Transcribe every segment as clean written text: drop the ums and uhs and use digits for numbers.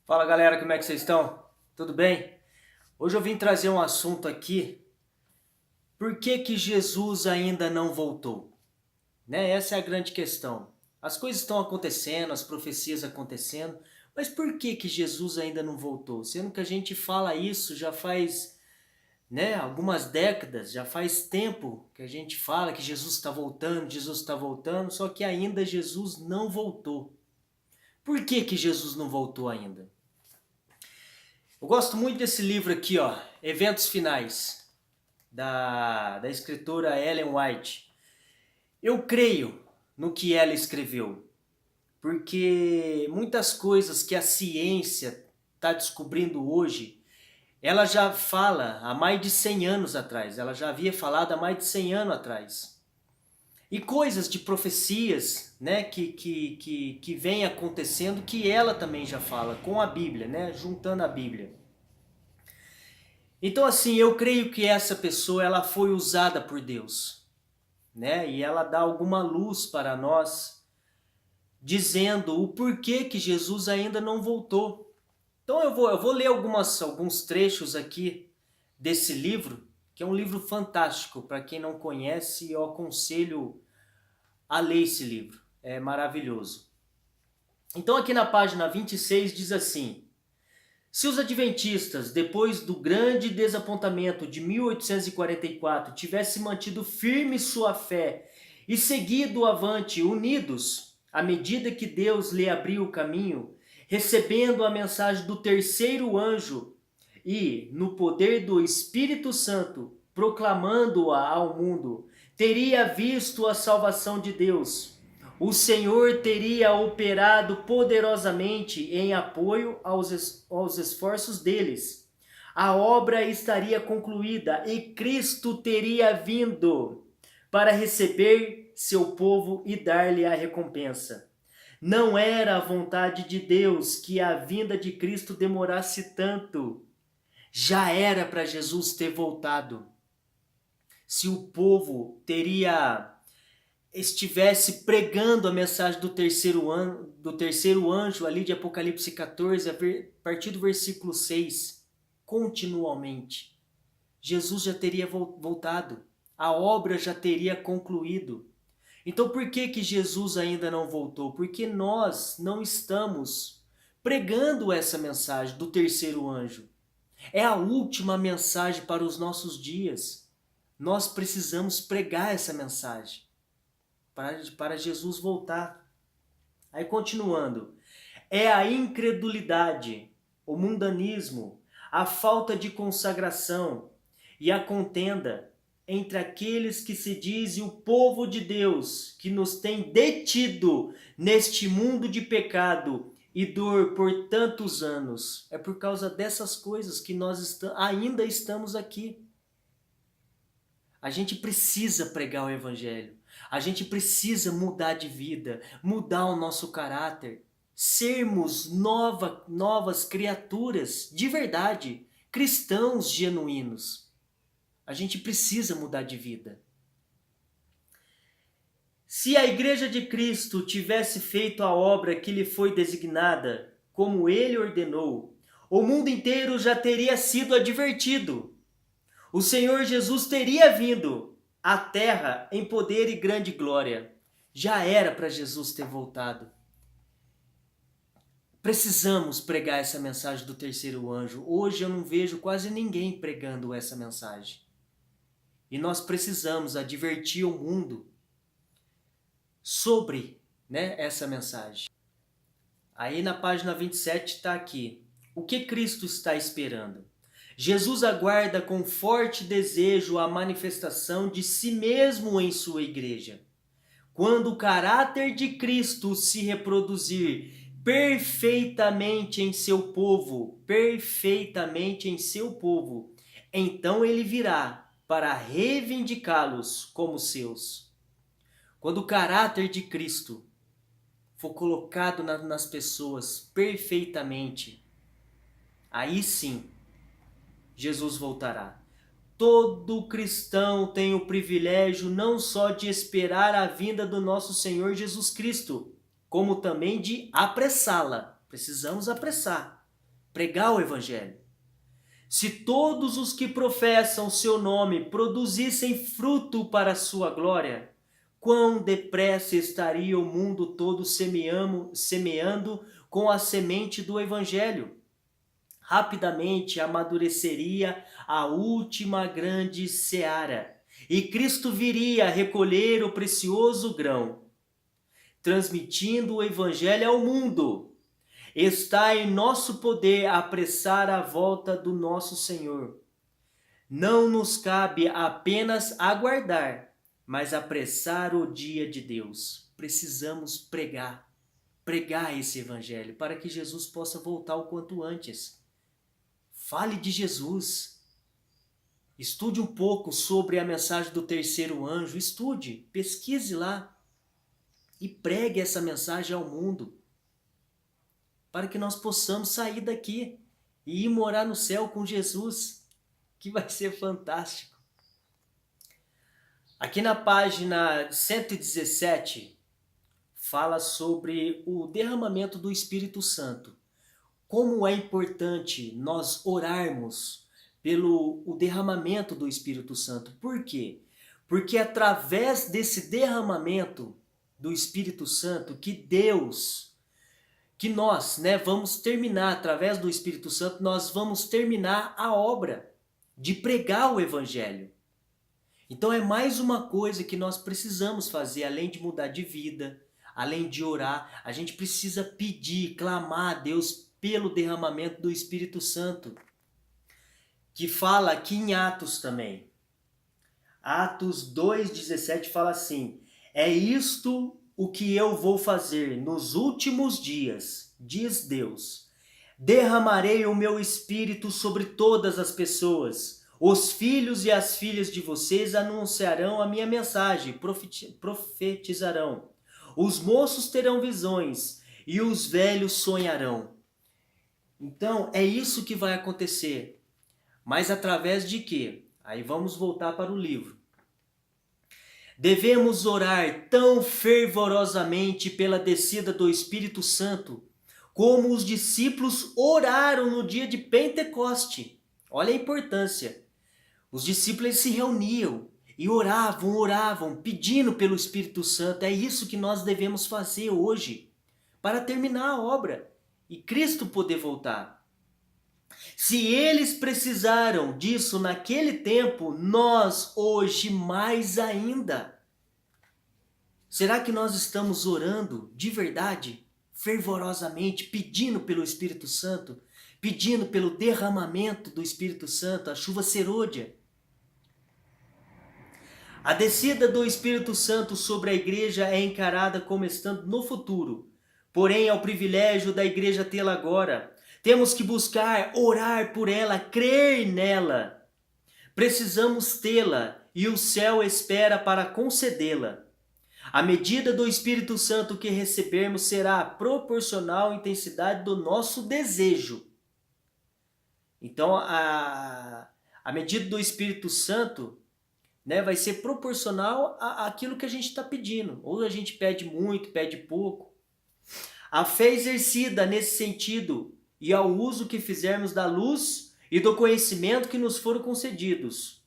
Fala galera, como é que vocês estão? Tudo bem? Hoje eu vim trazer um assunto aqui. Por que que Jesus ainda não voltou? Né? Essa é a grande questão. As coisas estão acontecendo, as profecias acontecendo, mas por que que Jesus ainda não voltou? Sendo que a gente fala isso já faz, né, algumas décadas, já faz tempo que a gente fala que Jesus está voltando, só que ainda Jesus não voltou. Por que que Jesus não voltou ainda? Eu gosto muito desse livro aqui, ó, Eventos Finais, da escritora Ellen White. Eu creio no que ela escreveu, porque muitas coisas que a ciência está descobrindo hoje, ela já fala há mais de 100 anos atrás, ela já havia falado há mais de 100 anos atrás. E coisas de profecias, né, que vem acontecendo, que ela também já fala com a Bíblia, né, juntando a Bíblia. Então assim, eu creio que essa pessoa ela foi usada por Deus, né? E ela dá alguma luz para nós, dizendo o porquê que Jesus ainda não voltou. Então eu vou ler alguns trechos aqui desse livro, que é um livro fantástico. Para quem não conhece, eu aconselho a ler esse livro. É maravilhoso. Então aqui na página 26 diz assim: se os adventistas, depois do grande desapontamento de 1844, tivessem mantido firme sua fé e seguido avante unidos, à medida que Deus lhe abriu o caminho, recebendo a mensagem do terceiro anjo e, no poder do Espírito Santo, proclamando-a ao mundo, teria visto a salvação de Deus. O Senhor teria operado poderosamente em apoio aos esforços deles. A obra estaria concluída e Cristo teria vindo para receber seu povo e dar-lhe a recompensa. Não era a vontade de Deus que a vinda de Cristo demorasse tanto. Já era para Jesus ter voltado. Se o povo estivesse pregando a mensagem do terceiro anjo ali de Apocalipse 14, a partir do versículo 6, continuamente, Jesus já teria voltado, a obra já teria concluído. Então por que que Jesus ainda não voltou? Porque nós não estamos pregando essa mensagem do terceiro anjo. É a última mensagem para os nossos dias. Nós precisamos pregar essa mensagem para Jesus voltar. Aí continuando, é a incredulidade, o mundanismo, a falta de consagração e a contenda entre aqueles que se dizem o povo de Deus, que nos tem detido neste mundo de pecado e dor por tantos anos. É por causa dessas coisas que nós ainda estamos aqui. A gente precisa pregar o evangelho. A gente precisa mudar de vida, mudar o nosso caráter, sermos novas criaturas de verdade, cristãos genuínos. A gente precisa mudar de vida. Se a Igreja de Cristo tivesse feito a obra que lhe foi designada, como ele ordenou, o mundo inteiro já teria sido advertido. O Senhor Jesus teria vindo à terra em poder e grande glória. Já era para Jesus ter voltado. Precisamos pregar essa mensagem do terceiro anjo. Hoje eu não vejo quase ninguém pregando essa mensagem. E nós precisamos advertir o mundo sobre, essa mensagem. Aí na página 27 está aqui. O que Cristo está esperando? Jesus aguarda com forte desejo a manifestação de si mesmo em sua igreja. Quando o caráter de Cristo se reproduzir perfeitamente em seu povo, então ele virá para reivindicá-los como seus. Quando o caráter de Cristo for colocado nas pessoas perfeitamente, aí sim, Jesus voltará. Todo cristão tem o privilégio não só de esperar a vinda do nosso Senhor Jesus Cristo, como também de apressá-la. Precisamos apressar. pregar o evangelho. Se todos os que professam seu nome produzissem fruto para a sua glória, quão depressa estaria o mundo todo semeando com a semente do evangelho? Rapidamente amadureceria a última grande seara, e Cristo viria a recolher o precioso grão, transmitindo o evangelho ao mundo. Está em nosso poder apressar a volta do nosso Senhor. Não nos cabe apenas aguardar, mas apressar o dia de Deus. Precisamos pregar esse evangelho para que Jesus possa voltar o quanto antes. Fale de Jesus. Estude um pouco sobre a mensagem do terceiro anjo. Estude, pesquise lá e pregue essa mensagem ao mundo, para que nós possamos sair daqui e ir morar no céu com Jesus, que vai ser fantástico. Aqui na página 117, fala sobre o derramamento do Espírito Santo. Como é importante nós orarmos pelo o derramamento do Espírito Santo. Por quê? Porque através desse derramamento do Espírito Santo que nós, vamos terminar, através do Espírito Santo, nós vamos terminar a obra de pregar o Evangelho. Então é mais uma coisa que nós precisamos fazer, além de mudar de vida, além de orar, a gente precisa pedir, clamar a Deus pelo derramamento do Espírito Santo, que fala aqui em Atos também. Atos 2,17 fala assim: é isto o que eu vou fazer nos últimos dias, diz Deus. Derramarei o meu espírito sobre todas as pessoas. Os filhos e as filhas de vocês anunciarão a minha mensagem, profetizarão. Os moços terão visões e os velhos sonharão. Então, é isso que vai acontecer. Mas através de quê? Aí vamos voltar para o livro. Devemos orar tão fervorosamente pela descida do Espírito Santo, como os discípulos oraram no dia de Pentecoste. Olha a importância. Os discípulos se reuniam e oravam, pedindo pelo Espírito Santo. É isso que nós devemos fazer hoje, para terminar a obra e Cristo poder voltar. Se eles precisaram disso naquele tempo, nós hoje mais ainda. Será que nós estamos orando de verdade, fervorosamente, pedindo pelo Espírito Santo, pedindo pelo derramamento do Espírito Santo, a chuva serôdia? A descida do Espírito Santo sobre a igreja é encarada como estando no futuro, porém é o privilégio da igreja tê-la agora. Temos que buscar, orar por ela, crer nela. Precisamos tê-la e o céu espera para concedê-la. A medida do Espírito Santo que recebermos será proporcional à intensidade do nosso desejo. Então, a medida do Espírito Santo, vai ser proporcional àquilo que a gente está pedindo. Ou a gente pede muito, pede pouco. A fé exercida nesse sentido e ao uso que fizermos da luz e do conhecimento que nos foram concedidos.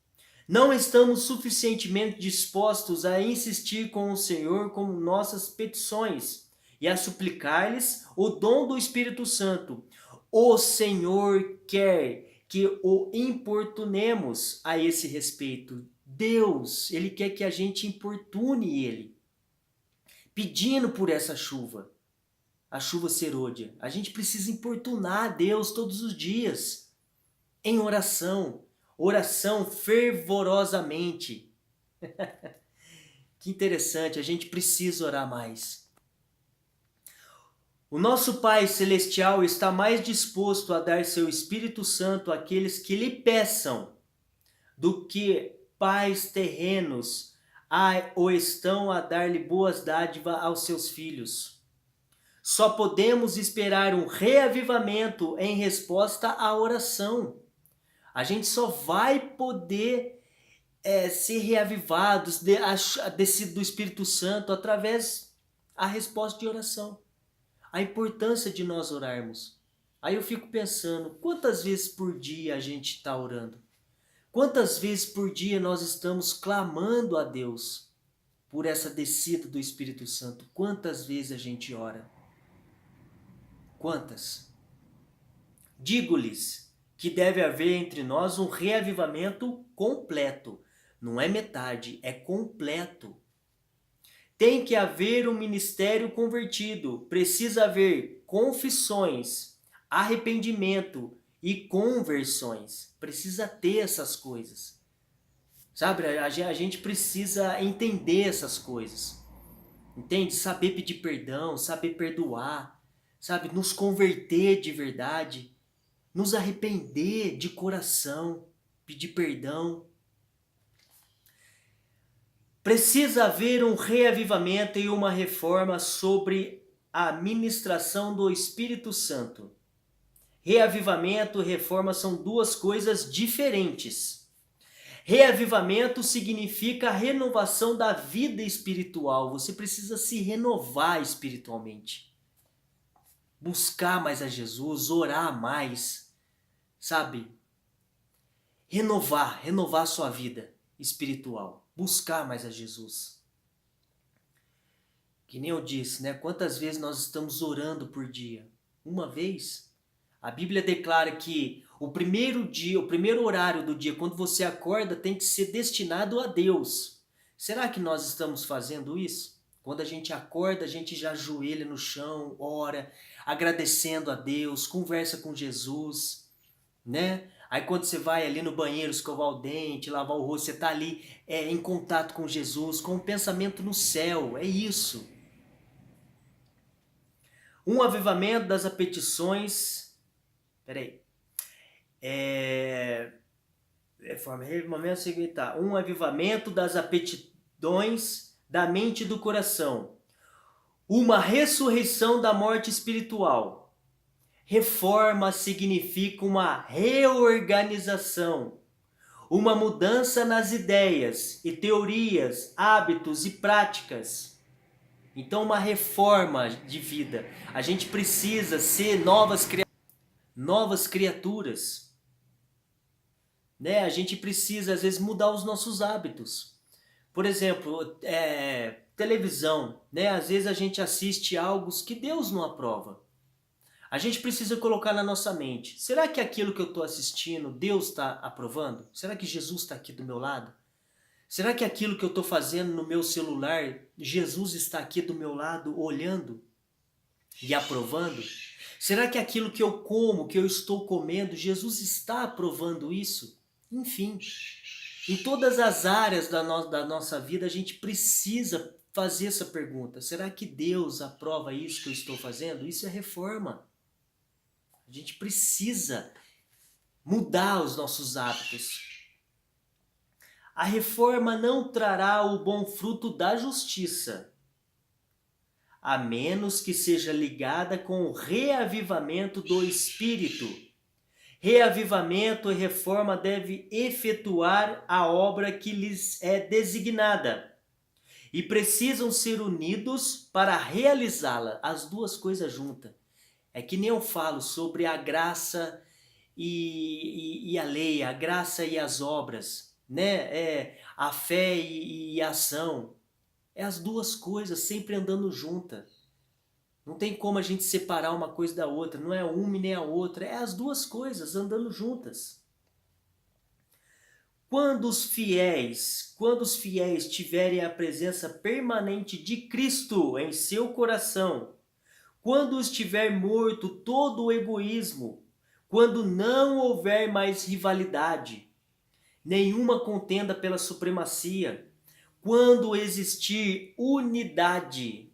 Não estamos suficientemente dispostos a insistir com o Senhor com nossas petições e a suplicar-lhes o dom do Espírito Santo. O Senhor quer que o importunemos a esse respeito. Deus, Ele quer que a gente importune Ele, pedindo por essa chuva. A chuva serôdia. A gente precisa importunar a Deus todos os dias, em oração fervorosamente. Que interessante, a gente precisa orar mais. O nosso Pai Celestial está mais disposto a dar seu Espírito Santo àqueles que lhe peçam, do que pais terrenos ou estão a dar-lhe boas dádivas aos seus filhos. Só podemos esperar um reavivamento em resposta à oração. A gente só vai poder ser reavivados, a descida do Espírito Santo, através da resposta de oração. A importância de nós orarmos. Aí eu fico pensando, quantas vezes por dia a gente está orando? Quantas vezes por dia nós estamos clamando a Deus por essa descida do Espírito Santo? Quantas vezes a gente ora? Quantas? Digo-lhes que deve haver entre nós um reavivamento completo. Não é metade, é completo. Tem que haver um ministério convertido. Precisa haver confissões, arrependimento e conversões. Precisa ter essas coisas. Sabe, a gente precisa entender essas coisas. Entende? Saber pedir perdão, saber perdoar, sabe? Nos converter de verdade, nos arrepender de coração, pedir perdão. Precisa haver um reavivamento e uma reforma sobre a ministração do Espírito Santo. Reavivamento e reforma são duas coisas diferentes. Reavivamento significa a renovação da vida espiritual. Você precisa se renovar espiritualmente. Buscar mais a Jesus, orar mais, sabe? Renovar a sua vida espiritual. Buscar mais a Jesus. Que nem eu disse, né? Quantas vezes nós estamos orando por dia? Uma vez? A Bíblia declara que o primeiro horário do dia, quando você acorda, tem que ser destinado a Deus. Será que nós estamos fazendo isso? Quando a gente acorda, a gente já ajoelha no chão, ora, agradecendo a Deus, conversa com Jesus, né? Aí quando você vai ali no banheiro escovar o dente, lavar o rosto, você está ali em contato com Jesus, com o pensamento no céu, é isso. Um avivamento das apetições... Peraí. Um avivamento das aptidões da mente e do coração. Uma ressurreição da morte espiritual. Reforma significa uma reorganização, uma mudança nas ideias e teorias, hábitos e práticas. Então, uma reforma de vida. A gente precisa ser novas criaturas. Né? A gente precisa, às vezes, mudar os nossos hábitos. Por exemplo, televisão. Né? Às vezes a gente assiste algo que Deus não aprova. A gente precisa colocar na nossa mente, será que aquilo que eu estou assistindo, Deus está aprovando? Será que Jesus está aqui do meu lado? Será que aquilo que eu estou fazendo no meu celular, Jesus está aqui do meu lado, olhando e aprovando? Será que aquilo que eu como, que eu estou comendo, Jesus está aprovando isso? Enfim, em todas as áreas da nossa vida, a gente precisa fazer essa pergunta. Será que Deus aprova isso que eu estou fazendo? Isso é reforma. A gente precisa mudar os nossos hábitos. A reforma não trará o bom fruto da justiça, a menos que seja ligada com o reavivamento do Espírito. Reavivamento e reforma devem efetuar a obra que lhes é designada e precisam ser unidos para realizá-la, as duas coisas juntas. É que nem eu falo sobre a graça e a lei, a graça e as obras, né? A fé e a ação. É as duas coisas sempre andando juntas. Não tem como a gente separar uma coisa da outra, não é uma nem a outra, é as duas coisas andando juntas. Quando os fiéis tiverem a presença permanente de Cristo em seu coração, quando estiver morto todo o egoísmo, quando não houver mais rivalidade, nenhuma contenda pela supremacia, quando existir unidade,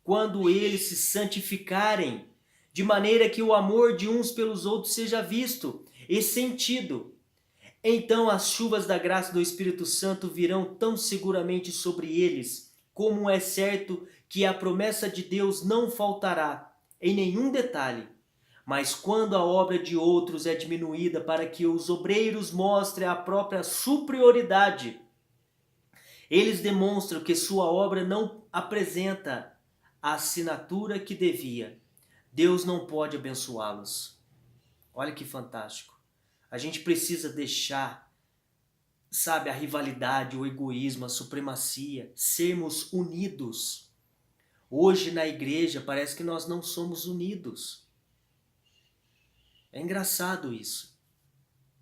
quando eles se santificarem, de maneira que o amor de uns pelos outros seja visto e sentido, então as chuvas da graça do Espírito Santo virão tão seguramente sobre eles, como é certo que a promessa de Deus não faltará em nenhum detalhe. Mas quando a obra de outros é diminuída para que os obreiros mostrem a própria superioridade, eles demonstram que sua obra não apresenta a assinatura que devia. Deus não pode abençoá-los. Olha que fantástico. A gente precisa deixar, sabe, a rivalidade, o egoísmo, a supremacia, sermos unidos. Hoje na igreja parece que nós não somos unidos. É engraçado isso.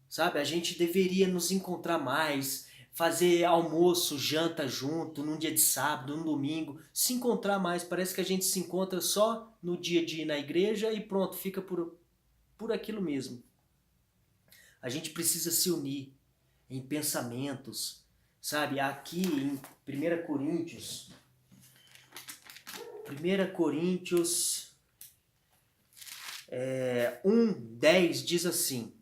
Sabe, a gente deveria nos encontrar mais, fazer almoço, janta junto, num dia de sábado, num domingo, se encontrar mais. Parece que a gente se encontra só no dia de ir na igreja e pronto, fica por aquilo mesmo. A gente precisa se unir em pensamentos, sabe? Aqui em 1 Coríntios 1:10 diz assim: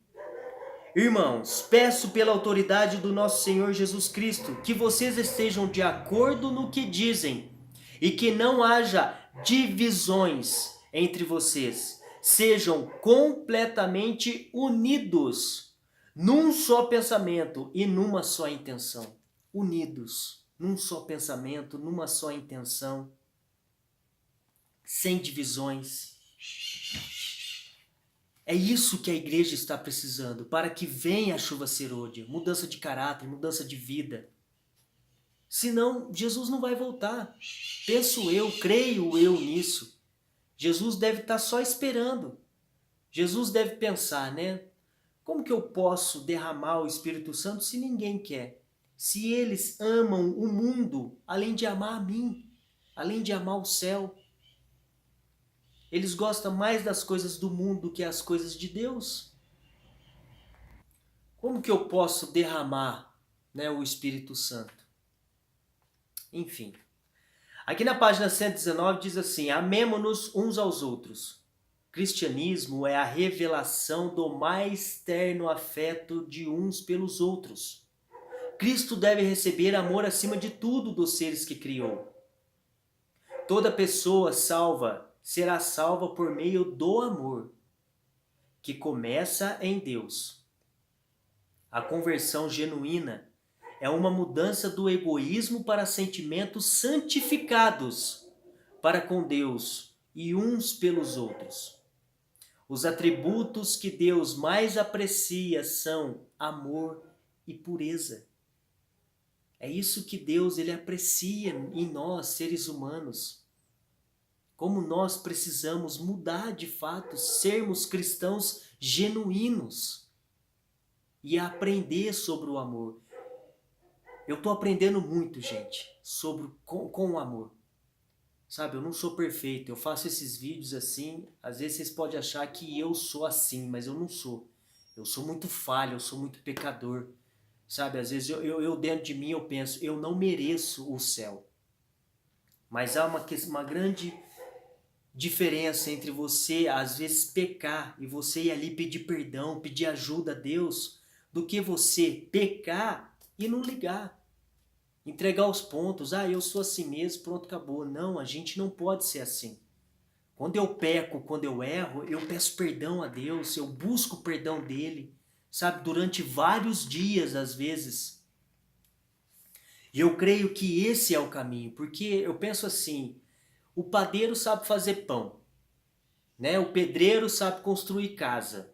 Irmãos, peço pela autoridade do nosso Senhor Jesus Cristo que vocês estejam de acordo no que dizem e que não haja divisões entre vocês. Sejam completamente unidos num só pensamento e numa só intenção. Unidos num só pensamento, numa só intenção, sem divisões. É isso que a igreja está precisando, para que venha a chuva serôdia, mudança de caráter, mudança de vida. Senão, Jesus não vai voltar. Penso eu, creio eu nisso. Jesus deve estar só esperando. Jesus deve pensar, né? Como que eu posso derramar o Espírito Santo se ninguém quer? Se eles amam o mundo, além de amar a mim, além de amar o céu. Eles gostam mais das coisas do mundo do que as coisas de Deus. Como que eu posso derramar, né, o Espírito Santo? Enfim. Aqui na página 119 diz assim: amemo-nos uns aos outros. Cristianismo é a revelação do mais terno afeto de uns pelos outros. Cristo deve receber amor acima de tudo dos seres que criou. Toda pessoa salva será salva por meio do amor, que começa em Deus. A conversão genuína é uma mudança do egoísmo para sentimentos santificados para com Deus e uns pelos outros. Os atributos que Deus mais aprecia são amor e pureza. É isso que Deus ele aprecia em nós, seres humanos. Como nós precisamos mudar de fato, sermos cristãos genuínos e aprender sobre o amor. Eu estou aprendendo muito, gente, com o amor. Sabe, eu não sou perfeito, eu faço esses vídeos assim, às vezes vocês podem achar que eu sou assim, mas eu não sou. Eu sou muito falho, eu sou muito pecador. Sabe, às vezes eu dentro de mim eu penso, eu não mereço o céu. Mas há uma grande diferença entre você, às vezes, pecar e você ir ali pedir perdão, pedir ajuda a Deus, do que você pecar e não ligar. Entregar os pontos, eu sou assim mesmo, pronto, acabou. Não, a gente não pode ser assim. Quando eu peco, quando eu erro, eu peço perdão a Deus, eu busco o perdão dele, sabe, durante vários dias, às vezes. E eu creio que esse é o caminho, porque eu penso assim, o padeiro sabe fazer pão, né? O pedreiro sabe construir casa.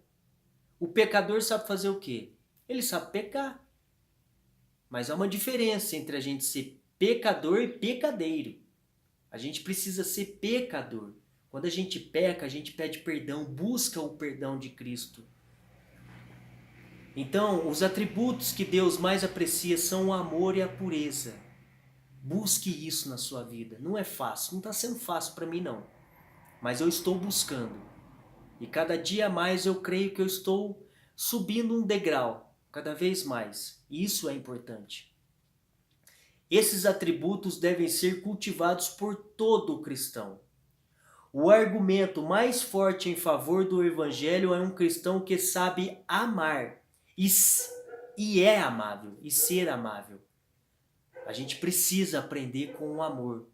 O pecador sabe fazer o quê? Ele sabe pecar. Mas há uma diferença entre a gente ser pecador e pecadeiro. A gente precisa ser pecador. Quando a gente peca, a gente pede perdão, busca o perdão de Cristo. Então, os atributos que Deus mais aprecia são o amor e a pureza. Busque isso na sua vida. Não é fácil, não está sendo fácil para mim não. Mas eu estou buscando. E cada dia mais eu creio que eu estou subindo um degrau, cada vez mais. E isso é importante. Esses atributos devem ser cultivados por todo cristão. O argumento mais forte em favor do Evangelho é um cristão que sabe amar e é amável, e ser amável. A gente precisa aprender com o amor.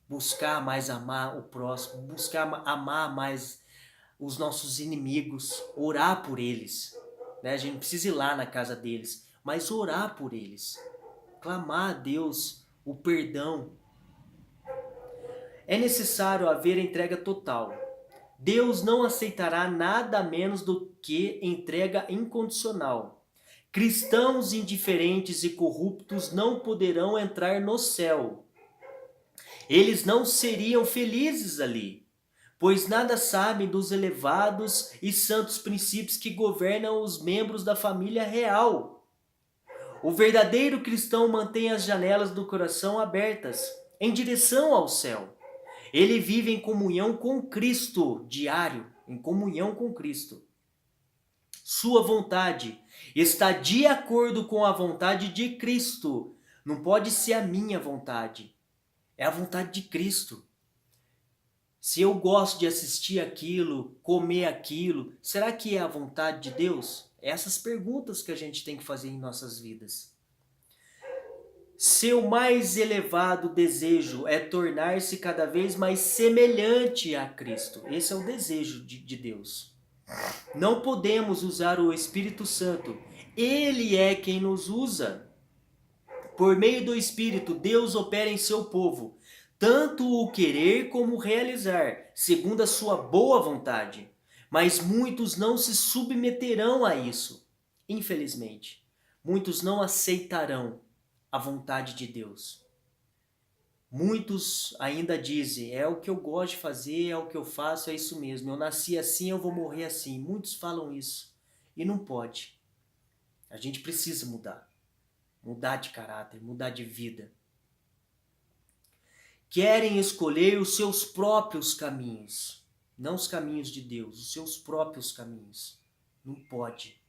Buscar mais amar o próximo, buscar amar mais os nossos inimigos, orar por eles. Né? A gente não precisa ir lá na casa deles, mas orar por eles. Clamar a Deus o perdão. É necessário haver entrega total. Deus não aceitará nada menos do que entrega incondicional. Cristãos indiferentes e corruptos não poderão entrar no céu. Eles não seriam felizes ali, pois nada sabem dos elevados e santos princípios que governam os membros da família real. O verdadeiro cristão mantém as janelas do coração abertas, em direção ao céu. Ele vive em comunhão com Cristo, diário, em comunhão com Cristo. Sua vontade está de acordo com a vontade de Cristo. Não pode ser a minha vontade. É a vontade de Cristo. Se eu gosto de assistir aquilo, comer aquilo, será que é a vontade de Deus? Essas perguntas que a gente tem que fazer em nossas vidas. Seu mais elevado desejo é tornar-se cada vez mais semelhante a Cristo. Esse é o desejo de Deus. Não podemos usar o Espírito Santo. Ele é quem nos usa. Por meio do Espírito, Deus opera em seu povo, tanto o querer como o realizar, segundo a sua boa vontade. Mas muitos não se submeterão a isso. Infelizmente, muitos não aceitarão a vontade de Deus. Muitos ainda dizem, é o que eu gosto de fazer, é o que eu faço, é isso mesmo. Eu nasci assim, eu vou morrer assim. Muitos falam isso. E não pode. A gente precisa mudar. Mudar de caráter, mudar de vida. Querem escolher os seus próprios caminhos. Não os caminhos de Deus, os seus próprios caminhos. Não pode.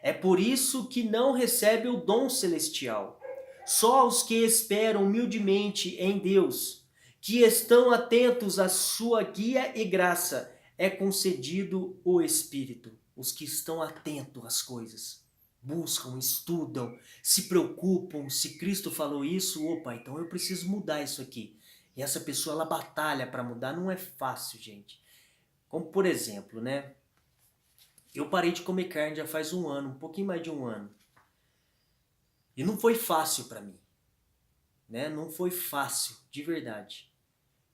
É por isso que não recebe o dom celestial. Só os que esperam humildemente em Deus, que estão atentos à sua guia e graça, é concedido o Espírito. Os que estão atentos às coisas, buscam, estudam, se preocupam. Se Cristo falou isso, opa, então eu preciso mudar isso aqui. E essa pessoa, ela batalha para mudar, não é fácil, gente. Como por exemplo, né? Eu parei de comer carne já faz um ano, um pouquinho mais de um ano. E não foi fácil para mim, né? Não foi fácil, de verdade.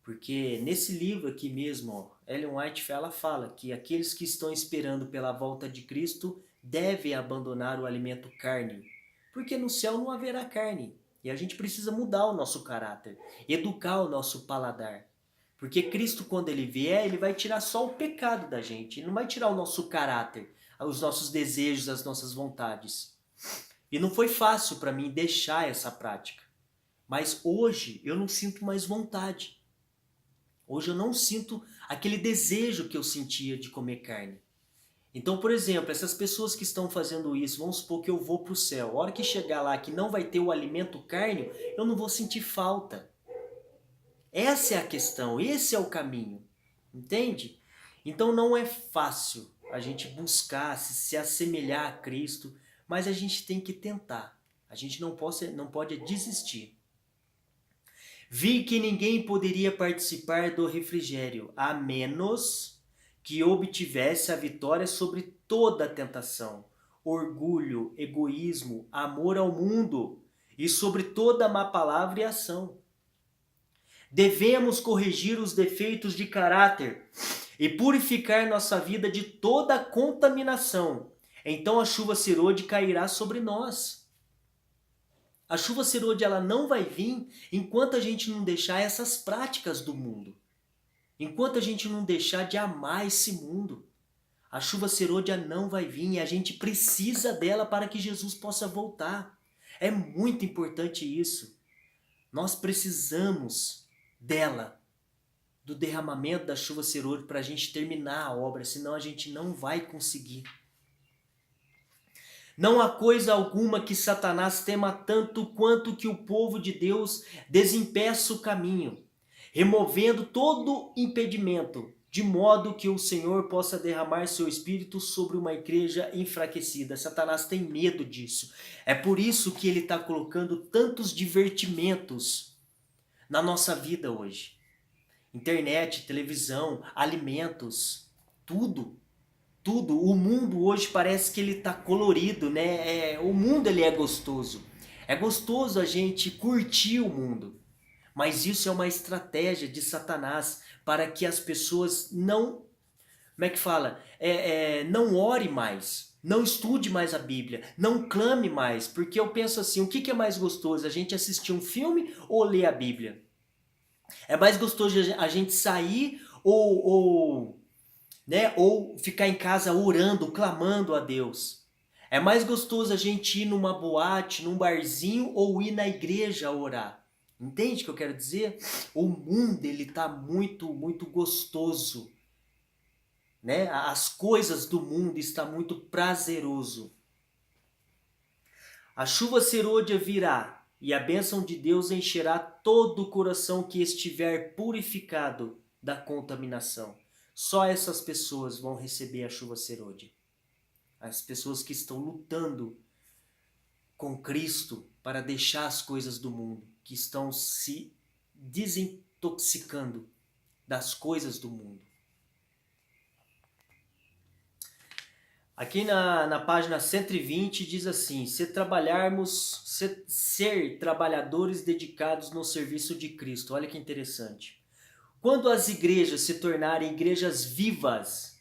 Porque nesse livro aqui mesmo, ó, Ellen White ela fala que aqueles que estão esperando pela volta de Cristo devem abandonar o alimento carne. Porque no céu não haverá carne. E a gente precisa mudar o nosso caráter, educar o nosso paladar. Porque Cristo, quando ele vier, ele vai tirar só o pecado da gente. Ele não vai tirar o nosso caráter, os nossos desejos, as nossas vontades. E não foi fácil para mim deixar essa prática. Mas hoje eu não sinto mais vontade. Hoje eu não sinto aquele desejo que eu sentia de comer carne. Então, por exemplo, essas pessoas que estão fazendo isso, vamos supor que eu vou para o céu. A hora que chegar lá que não vai ter o alimento carne, eu não vou sentir falta. Essa é a questão, esse é o caminho. Entende? Então não é fácil a gente buscar se assemelhar a Cristo, mas a gente tem que tentar. A gente não pode desistir. Vi que ninguém poderia participar do refrigério, a menos que obtivesse a vitória sobre toda a tentação, orgulho, egoísmo, amor ao mundo e sobre toda má palavra e ação. Devemos corrigir os defeitos de caráter e purificar nossa vida de toda a contaminação. Então a chuva serôdia cairá sobre nós. A chuva serôdia ela não vai vir enquanto a gente não deixar essas práticas do mundo. Enquanto a gente não deixar de amar esse mundo. A chuva serôdia não vai vir e a gente precisa dela para que Jesus possa voltar. É muito importante isso. Nós precisamos dela, do derramamento da chuva serôdia para a gente terminar a obra, senão a gente não vai conseguir. Não há coisa alguma que Satanás tema tanto quanto que o povo de Deus desempeça o caminho, removendo todo impedimento, de modo que o Senhor possa derramar seu Espírito sobre uma igreja enfraquecida. Satanás tem medo disso. É por isso que ele está colocando tantos divertimentos na nossa vida hoje. Internet, televisão, alimentos, tudo. Tudo. O mundo hoje parece que ele está colorido, né? O mundo ele é gostoso. É gostoso a gente curtir o mundo. Mas isso é uma estratégia de Satanás para que as pessoas não, como é que fala? Não ore mais, não estude mais a Bíblia, não clame mais, porque eu penso assim, o que é mais gostoso, a gente assistir um filme ou ler a Bíblia? É mais gostoso a gente sair ou ficar em casa orando, clamando a Deus. É mais gostoso a gente ir numa boate, num barzinho ou ir na igreja orar. Entende o que eu quero dizer? O mundo ele tá muito gostoso, né? As coisas do mundo está muito prazeroso. A chuva serôdia virá e a bênção de Deus encherá todo o coração que estiver purificado da contaminação. Só essas pessoas vão receber a chuva serôdia. As pessoas que estão lutando com Cristo para deixar as coisas do mundo, que estão se desintoxicando das coisas do mundo. Aqui na página 120 diz assim, ser trabalhadores dedicados no serviço de Cristo. Olha que interessante. Quando as igrejas se tornarem igrejas vivas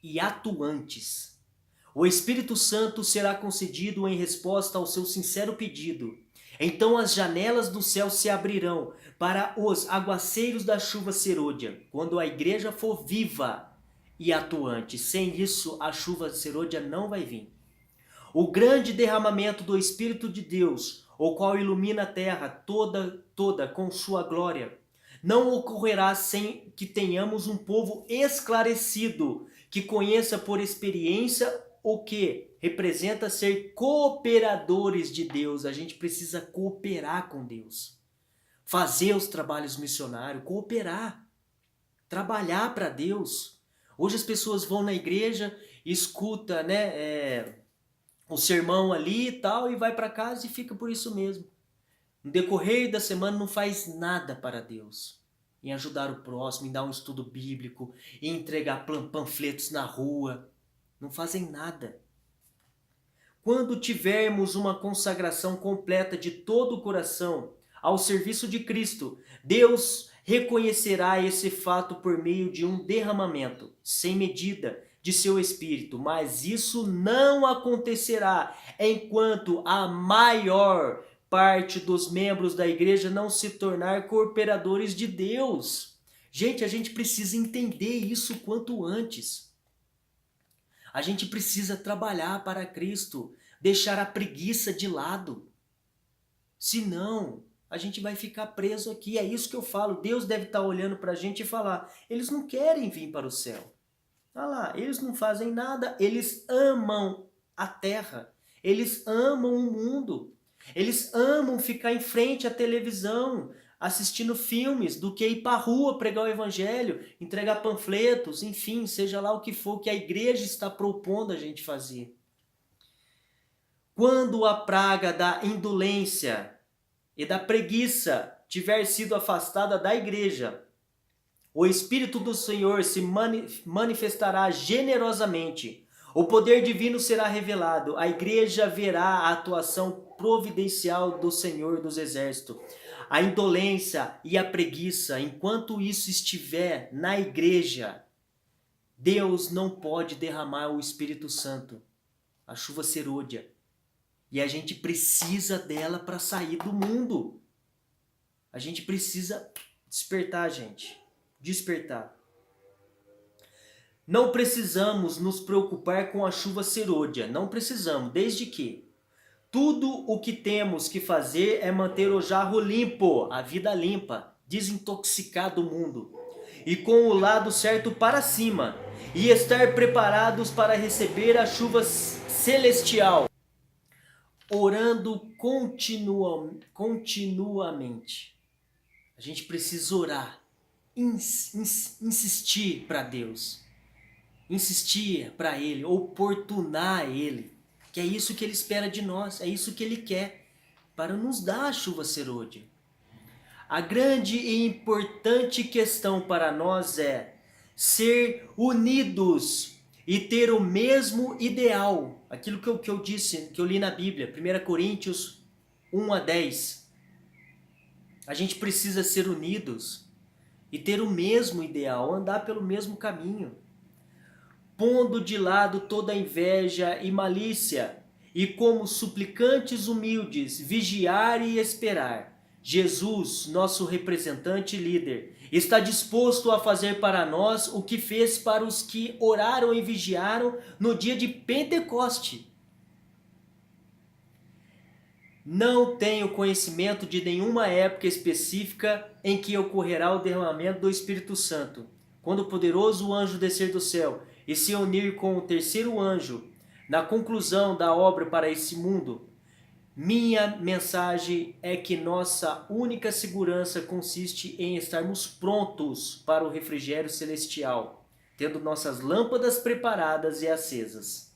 e atuantes, o Espírito Santo será concedido em resposta ao seu sincero pedido. Então as janelas do céu se abrirão para os aguaceiros da chuva serôdia, quando a igreja for viva e atuante. Sem isso, a chuva serôdia não vai vir. O grande derramamento do Espírito de Deus, o qual ilumina a terra toda com sua glória, não ocorrerá sem que tenhamos um povo esclarecido, que conheça por experiência o que representa ser cooperadores de Deus. A gente precisa cooperar com Deus. Fazer os trabalhos missionários, cooperar, trabalhar para Deus. Hoje as pessoas vão na igreja, escuta, o sermão ali e tal, e vai para casa e fica por isso mesmo. No decorrer da semana não faz nada para Deus. Em ajudar o próximo, em dar um estudo bíblico, em entregar panfletos na rua. Não fazem nada. Quando tivermos uma consagração completa de todo o coração ao serviço de Cristo, Deus reconhecerá esse fato por meio de um derramamento sem medida de seu Espírito, mas isso não acontecerá enquanto a maior parte dos membros da igreja não se tornar cooperadores de Deus. Gente, a gente precisa entender isso quanto antes. A gente precisa trabalhar para Cristo, deixar a preguiça de lado. Senão, a gente vai ficar preso aqui. É isso que eu falo. Deus deve estar olhando para a gente e falar, eles não querem vir para o céu. Olha lá, eles não fazem nada, eles amam a terra, eles amam o mundo, eles amam ficar em frente à televisão, assistindo filmes, do que ir para a rua pregar o evangelho, entregar panfletos, enfim, seja lá o que for que a igreja está propondo a gente fazer. Quando a praga da indolência e da preguiça tiver sido afastada da igreja, o Espírito do Senhor se manifestará generosamente. O poder divino será revelado. A igreja verá a atuação providencial do Senhor dos Exércitos. A indolência e a preguiça, enquanto isso estiver na igreja, Deus não pode derramar o Espírito Santo, a chuva serôdia. E a gente precisa dela para sair do mundo. A gente precisa despertar, gente. Despertar. Não precisamos nos preocupar com a chuva serôdia. Não precisamos, desde que tudo o que temos que fazer é manter o jarro limpo, a vida limpa, desintoxicar do mundo, e com o lado certo para cima, e estar preparados para receber a chuva celestial, orando continuamente. A gente precisa orar, insistir para Deus, insistir para Ele, oportunar Ele, que é isso que Ele espera de nós, é isso que Ele quer, para nos dar a chuva serôdia. A grande e importante questão para nós é ser unidos e ter o mesmo ideal. Aquilo que eu disse, que eu li na Bíblia, 1 Coríntios 1 a 10. A gente precisa ser unidos e ter o mesmo ideal, andar pelo mesmo caminho, pondo de lado toda a inveja e malícia, e como suplicantes humildes, vigiar e esperar. Jesus, nosso representante e líder, está disposto a fazer para nós o que fez para os que oraram e vigiaram no dia de Pentecoste. Não tenho conhecimento de nenhuma época específica em que ocorrerá o derramamento do Espírito Santo, quando o poderoso anjo descer do céu e se unir com o terceiro anjo na conclusão da obra para esse mundo. Minha mensagem é que nossa única segurança consiste em estarmos prontos para o refrigério celestial, tendo nossas lâmpadas preparadas e acesas.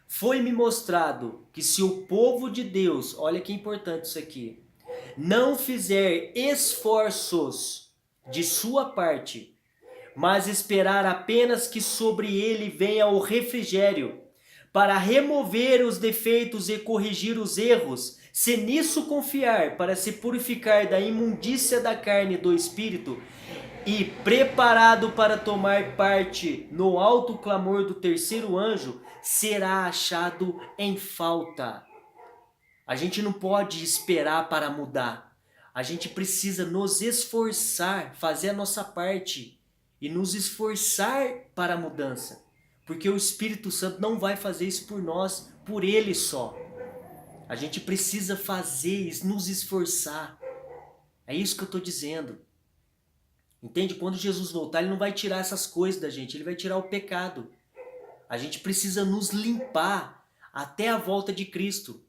Foi-me mostrado que se o povo de Deus, olha que importante isso aqui, não fizer esforços de sua parte, mas esperar apenas que sobre ele venha o refrigério, para remover os defeitos e corrigir os erros, se nisso confiar para se purificar da imundícia da carne e do espírito, e preparado para tomar parte no alto clamor do terceiro anjo, será achado em falta. A gente não pode esperar para mudar. A gente precisa nos esforçar, fazer a nossa parte e nos esforçar para a mudança. Porque o Espírito Santo não vai fazer isso por nós, por ele só. A gente precisa fazer, nos esforçar. É isso que eu estou dizendo. Entende? Quando Jesus voltar, ele não vai tirar essas coisas da gente, ele vai tirar o pecado. A gente precisa nos limpar até a volta de Cristo.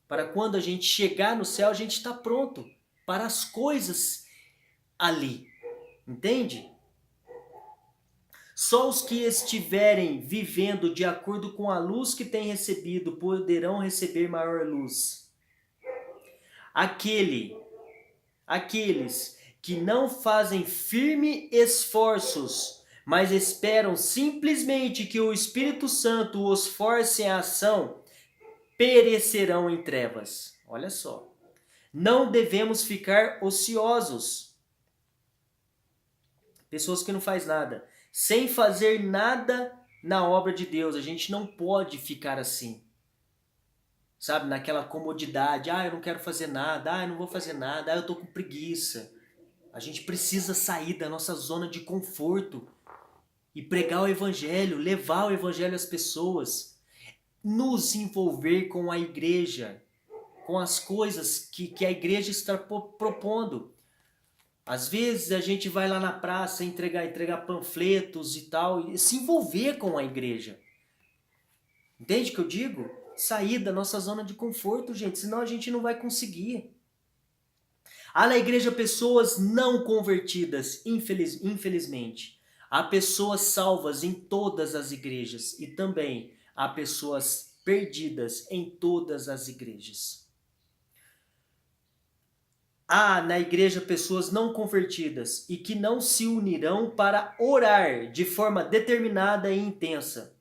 Para quando a gente chegar no céu, a gente está pronto para as coisas ali. Entende? Só os que estiverem vivendo de acordo com a luz que têm recebido poderão receber maior luz. Aqueles que não fazem firme esforços, mas esperam simplesmente que o Espírito Santo os force em ação, perecerão em trevas. Olha só. Não devemos ficar ociosos. Pessoas que não fazem nada. Sem fazer nada na obra de Deus. A gente não pode ficar assim. Sabe, naquela comodidade. Eu não quero fazer nada. Eu não vou fazer nada. Eu tô com preguiça. A gente precisa sair da nossa zona de conforto e pregar o evangelho, levar o evangelho às pessoas, nos envolver com a igreja, com as coisas que a igreja está propondo. Às vezes a gente vai lá na praça entregar panfletos e tal, e se envolver com a igreja. Entende o que eu digo? Sair da nossa zona de conforto, gente, senão a gente não vai conseguir. Há na igreja pessoas não convertidas, infelizmente. Há pessoas salvas em todas as igrejas e também há pessoas perdidas em todas as igrejas. Há na igreja pessoas não convertidas e que não se unirão para orar de forma determinada e intensa.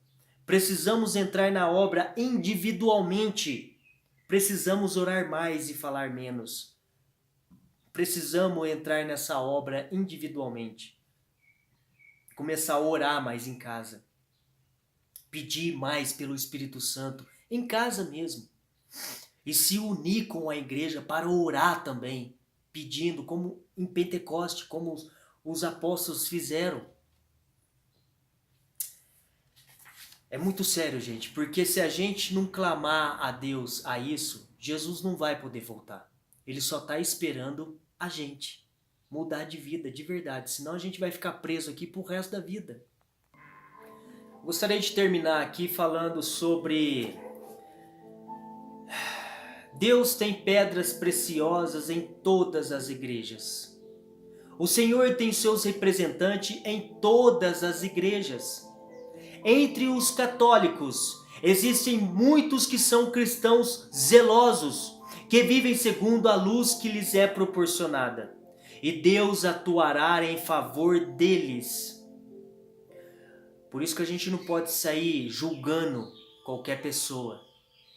Precisamos entrar na obra individualmente. Precisamos orar mais e falar menos. Precisamos entrar nessa obra individualmente. Começar a orar mais em casa. Pedir mais pelo Espírito Santo, em casa mesmo. E se unir com a igreja para orar também. Pedindo, como em Pentecoste, como os apóstolos fizeram. É muito sério, gente. Porque se a gente não clamar a Deus a isso, Jesus não vai poder voltar. Ele só está esperando a gente mudar de vida, de verdade. Senão a gente vai ficar preso aqui pro resto da vida. Gostaria de terminar aqui falando sobre... Deus tem pedras preciosas em todas as igrejas. O Senhor tem seus representantes em todas as igrejas. Entre os católicos, existem muitos que são cristãos zelosos, que vivem segundo a luz que lhes é proporcionada. E Deus atuará em favor deles. Por isso que a gente não pode sair julgando qualquer pessoa,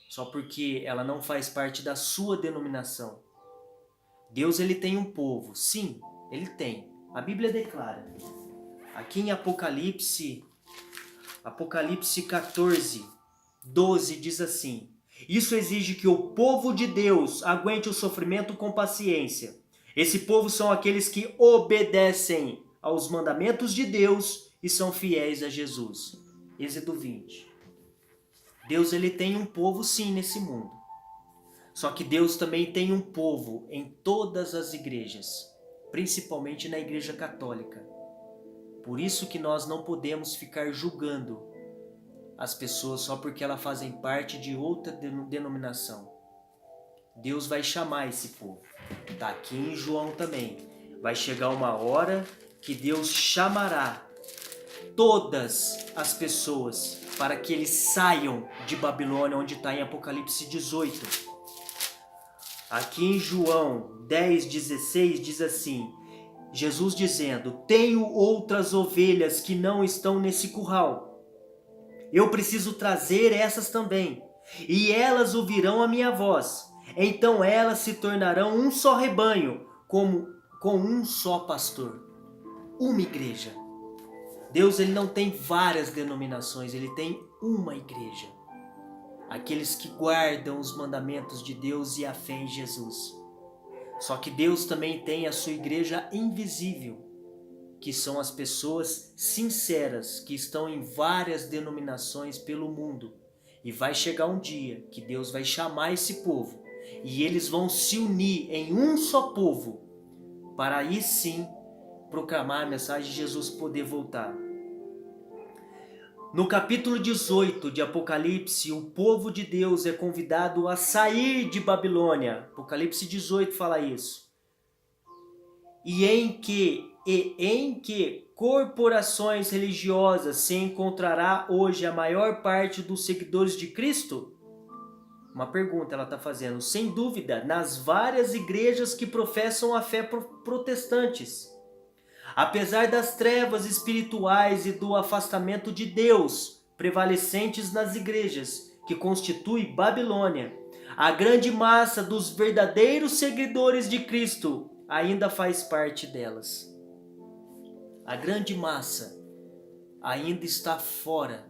só porque ela não faz parte da sua denominação. Deus ele tem um povo. Sim, ele tem. A Bíblia declara. Aqui em Apocalipse 14, 12 diz assim: isso exige que o povo de Deus aguente o sofrimento com paciência. Esse povo são aqueles que obedecem aos mandamentos de Deus e são fiéis a Jesus. Êxodo 20. Deus ele tem um povo sim nesse mundo. Só que Deus também tem um povo em todas as igrejas, principalmente na Igreja Católica. Por isso que nós não podemos ficar julgando as pessoas só porque elas fazem parte de outra denominação. Deus vai chamar esse povo. Está aqui em João também. Vai chegar uma hora que Deus chamará todas as pessoas para que eles saiam de Babilônia, onde está em Apocalipse 18. Aqui em João 10:16 diz assim, Jesus dizendo: tenho outras ovelhas que não estão nesse curral. Eu preciso trazer essas também, e elas ouvirão a minha voz. Então elas se tornarão um só rebanho, com um só pastor. Uma igreja. Deus ele não tem várias denominações, ele tem uma igreja. Aqueles que guardam os mandamentos de Deus e a fé em Jesus. Só que Deus também tem a sua igreja invisível, que são as pessoas sinceras que estão em várias denominações pelo mundo. E vai chegar um dia que Deus vai chamar esse povo e eles vão se unir em um só povo para aí sim proclamar a mensagem de Jesus poder voltar. No capítulo 18 de Apocalipse, o povo de Deus é convidado a sair de Babilônia. Apocalipse 18 fala isso. E em que corporações religiosas se encontrará hoje a maior parte dos seguidores de Cristo? Uma pergunta ela está fazendo. Sem dúvida, nas várias igrejas que professam a fé protestantes. Apesar das trevas espirituais e do afastamento de Deus prevalecentes nas igrejas que constituem Babilônia, a grande massa dos verdadeiros seguidores de Cristo ainda faz parte delas. A grande massa ainda está fora.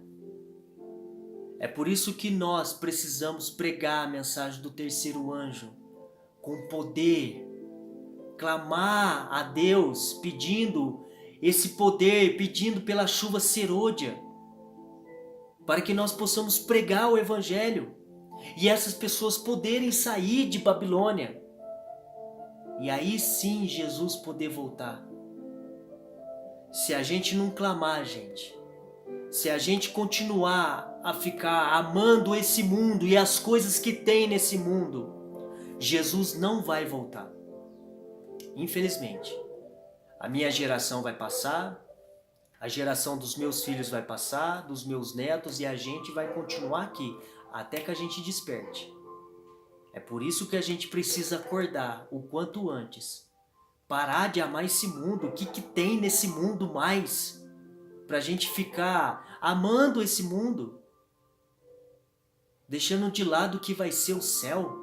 É por isso que nós precisamos pregar a mensagem do terceiro anjo com poder, clamar a Deus pedindo esse poder, pedindo pela chuva serôdia, para que nós possamos pregar o evangelho e essas pessoas poderem sair de Babilônia. E aí sim Jesus poder voltar. Se a gente não clamar, gente, se a gente continuar a ficar amando esse mundo e as coisas que tem nesse mundo, Jesus não vai voltar. Infelizmente, a minha geração vai passar, a geração dos meus filhos vai passar, dos meus netos, e a gente vai continuar aqui até que a gente desperte. É por isso que a gente precisa acordar o quanto antes. Parar de amar esse mundo. O que tem nesse mundo mais? Pra gente ficar amando esse mundo, deixando de lado o que vai ser o céu.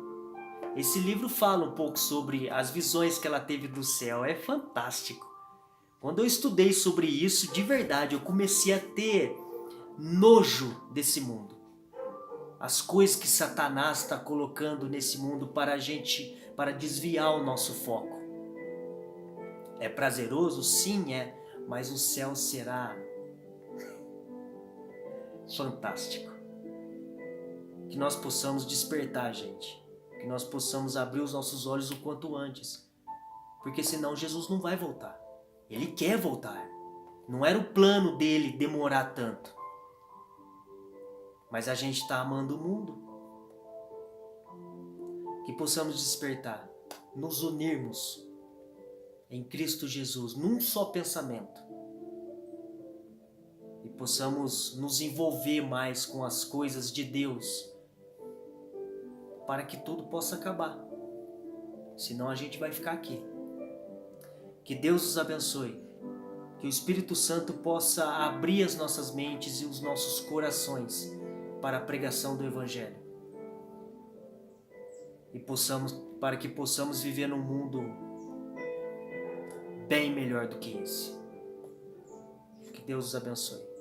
Esse livro fala um pouco sobre as visões que ela teve do céu. É fantástico. Quando eu estudei sobre isso, de verdade, eu comecei a ter nojo desse mundo. As coisas que Satanás está colocando nesse mundo para a gente, para desviar o nosso foco. É prazeroso? Sim, é. Mas o céu será fantástico. Que nós possamos despertar, gente. Que nós possamos abrir os nossos olhos o quanto antes. Porque senão Jesus não vai voltar. Ele quer voltar. Não era o plano dele demorar tanto. Mas a gente está amando o mundo. Que possamos despertar. Nos unirmos em Cristo Jesus, num só pensamento. E possamos nos envolver mais com as coisas de Deus. Para que tudo possa acabar. Senão a gente vai ficar aqui. Que Deus os abençoe. Que o Espírito Santo possa abrir as nossas mentes e os nossos corações para a pregação do Evangelho. para que possamos viver num mundo bem melhor do que esse. Que Deus os abençoe.